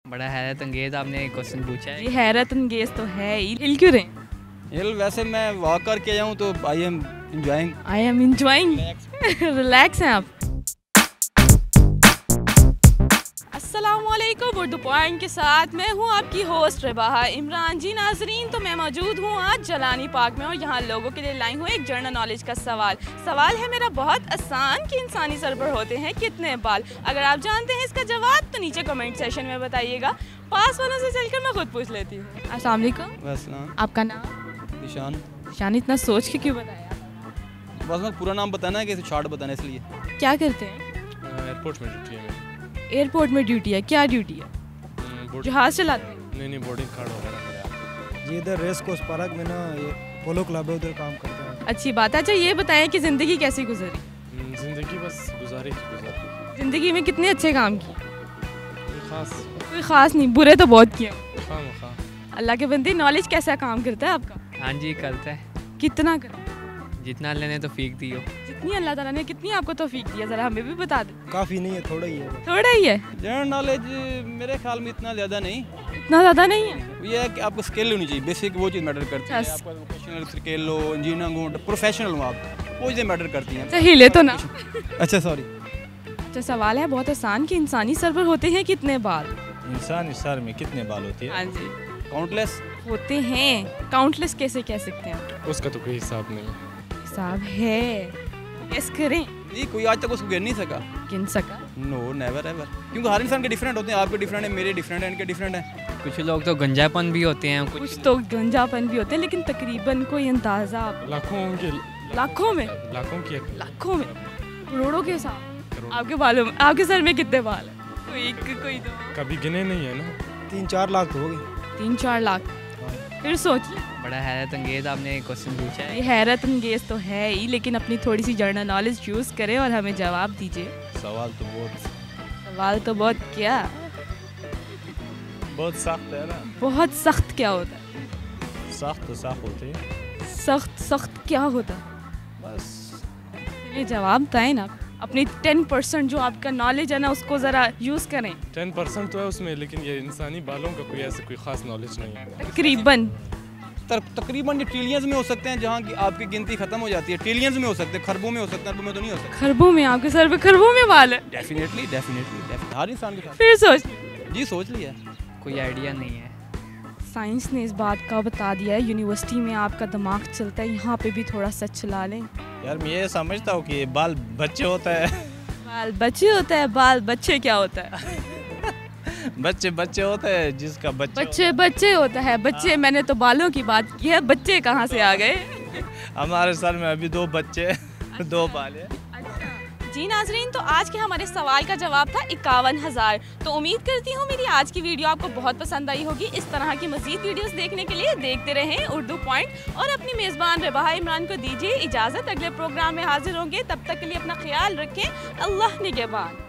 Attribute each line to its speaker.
Speaker 1: बड़ा हैरत अंगेज आपने क्वेश्चन पूछा है।
Speaker 2: ये हैरत अंगेज तो है ही, हिल क्यों रहे हैं?
Speaker 3: हिल वैसे मैं वॉक करके आया हूँ तो I am enjoying.
Speaker 2: I am enjoying. Relax हैं आप। अस्सलामुअलैकुम, उर्दू पॉइंट के साथ मैं हूँ आपकी होस्ट रबाहा इमरान। जी नाजरीन, तो मैं मौजूद हूँ आज जलानी पार्क में और यहाँ लोगों के लिए लाई हूँ एक जनरल नॉलेज का सवाल है मेरा बहुत आसान कि इंसानी सर पर होते हैं कितने बाल। अगर आप जानते हैं इसका जवाब तो नीचे कमेंट सेशन में बताइएगा। पास वालों से चलकर मैं खुद पूछ लेती हूँ। अस्सलाम वालेकुम, आपका नाम?
Speaker 3: निशान।
Speaker 2: शान, इतना सोच के क्यों बताया?
Speaker 3: बस मैं पूरा नाम बताना है कि शॉर्ट बताना है इसलिए।
Speaker 2: क्या करते हैं?
Speaker 4: एयरपोर्ट में ड्यूटी है मेरी।
Speaker 2: एयरपोर्ट में ड्यूटी है, क्या ड्यूटी है? जहाज चलाते हैं?
Speaker 4: नहीं, बोर्डिंग कार्ड वगैरह।
Speaker 5: जी इधर रेस कोर्स पार्क में ना ये पोलो क्लब है, उधर काम करते हैं।
Speaker 2: अच्छी बात है। अच्छा ये बताएं कि ज़िंदगी कैसी गुजरी?
Speaker 4: ज़िंदगी बस गुजारी।
Speaker 2: ज़िंदगी में कितने अच्छे काम किए?
Speaker 4: कोई
Speaker 2: कोई ख़ास नहीं, बुरे तो बहुत किए।
Speaker 4: खाम।
Speaker 2: अल्लाह के बंदे, नॉलेज कैसा काम करता है आपका?
Speaker 1: हाँ जी, करता है।
Speaker 2: कितना करता है?
Speaker 1: जितना अल्लाह ने तौफीक दी हो।
Speaker 2: जितनी अल्लाह ताला ने कितनी आपको तौफीक दिया, ज़रा हमें भी बता दे।
Speaker 5: काफ़ी नहीं है, थोड़ा ही है।
Speaker 2: थोड़ा ही है?
Speaker 3: जनरल नॉलेज मेरे ख्याल में इतना ज़्यादा नहीं,
Speaker 2: इतना ज़्यादा नहीं है।
Speaker 3: ये है कि आपको स्किल होनी चाहिए, बेसिक वो चीज़ मैटर करती है।
Speaker 2: अच्छा।
Speaker 3: आपका वोकेशनल स्किल हो, इंजीनियरिंग हो, प्रोफेशनल हो आप, वो चीज़ें मैटर करती हैं।
Speaker 2: अच्छा हिले तो ना।
Speaker 3: अच्छा सॉरी।
Speaker 2: अच्छा सवाल है बहुत आसान कि इंसानी सर पर होते हैं कितने बाल?
Speaker 6: इंसान सर में कितने बाल होते हैं?
Speaker 2: हाँ जी,
Speaker 3: काउंटलेस।
Speaker 2: होते हैं। काउंटलेस कैसे कह सकते हैं?
Speaker 4: उसका तो कोई हिसाब नहीं।
Speaker 2: हिसाब है, गेस करें।
Speaker 3: नहीं, कोई आज तक उसको गिन नहीं सका।
Speaker 2: गिन सका?
Speaker 3: No, never ever. क्योंकि हर इंसान के डिफरेंट होते हैं। आपके डिफरेंट है, मेरे डिफरेंट है, इनके डिफरेंट है।
Speaker 1: कुछ लोग तो गंजापन भी होते हैं,
Speaker 2: कुछ तो गंजापन भी होते हैं, लेकिन तकरीबन कोई अंदाजा
Speaker 4: लाखों होंगे।
Speaker 2: लाखों में? लाखों में, करोड़ों के हिसाब। आपके बालों में, आपके सर में कितने बाल है? कोई दो।
Speaker 4: कभी गिने नहीं है ना।
Speaker 5: 3-4 लाख तो हो गए।
Speaker 2: 3-4 लाख। फिर सोचिए।
Speaker 1: बड़ा हैरत अंगेज आपने क्वेश्चन पूछा
Speaker 2: ये
Speaker 1: है।
Speaker 2: हैरत अंगेज तो है ही, लेकिन अपनी थोड़ी सी जनरल नॉलेज यूज़ करें और हमें जवाब दीजिए।
Speaker 6: सवाल तो बहुत
Speaker 2: क्या?
Speaker 6: बहुत सख्त है ना।
Speaker 2: बहुत सख्त क्या होता है?
Speaker 6: सख्त होते हैं।
Speaker 2: सख्त क्या होता है?
Speaker 6: बस
Speaker 2: ये जवाब बताएं ना। अपनी 10% जो आपका नॉलेज है ना, उसको ज़रा यूज़ करें।
Speaker 4: 10% तो है उसमें, लेकिन ये इंसानी बालों का कोई ऐसे कोई ख़ास नॉलेज नहीं है।
Speaker 3: तकरीबन ये ट्रिलियंस में हो सकते हैं, जहाँ की आपकी गिनती खत्म हो जाती है। ट्रिलियंस में हो सकते हैं, खरबों में हो सकते हैं, अरबों में तो नहीं हो सकते।
Speaker 2: खरबों में? आपके सर पे खरबों में बाल है?
Speaker 3: डेफिनेटली हर इंसान के साथ।
Speaker 2: फिर सोच।
Speaker 3: जी सोच लिया।
Speaker 1: कोई आइडिया नहीं है।
Speaker 2: साइंस ने इस बात का बता दिया है, यूनिवर्सिटी में आपका दिमाग चलता है, यहाँ पे भी थोड़ा सा चला लें।
Speaker 6: यार मैं ये समझता हूँ कि बाल बच्चे होता है।
Speaker 2: बाल बच्चे होता है? बाल बच्चे क्या होता है?
Speaker 6: बच्चे होता है जिसका
Speaker 2: बच्चे होता है। बच्चे, मैंने तो बालों की बात की है, बच्चे कहाँ से आ गए?
Speaker 6: हमारे सर में अभी 2 बच्चे 2 बाल है।
Speaker 2: जी नाजरीन, तो आज के हमारे सवाल का जवाब था 51,000। तो उम्मीद करती हूँ मेरी आज की वीडियो आपको बहुत पसंद आई होगी। इस तरह की मज़ीद वीडियोस देखने के लिए देखते रहें उर्दू पॉइंट और अपनी मेज़बान रबाहा इमरान को दीजिए इजाज़त। अगले प्रोग्राम में हाजिर होंगे, तब तक के लिए अपना ख्याल रखें। अल्लाह निगहबान।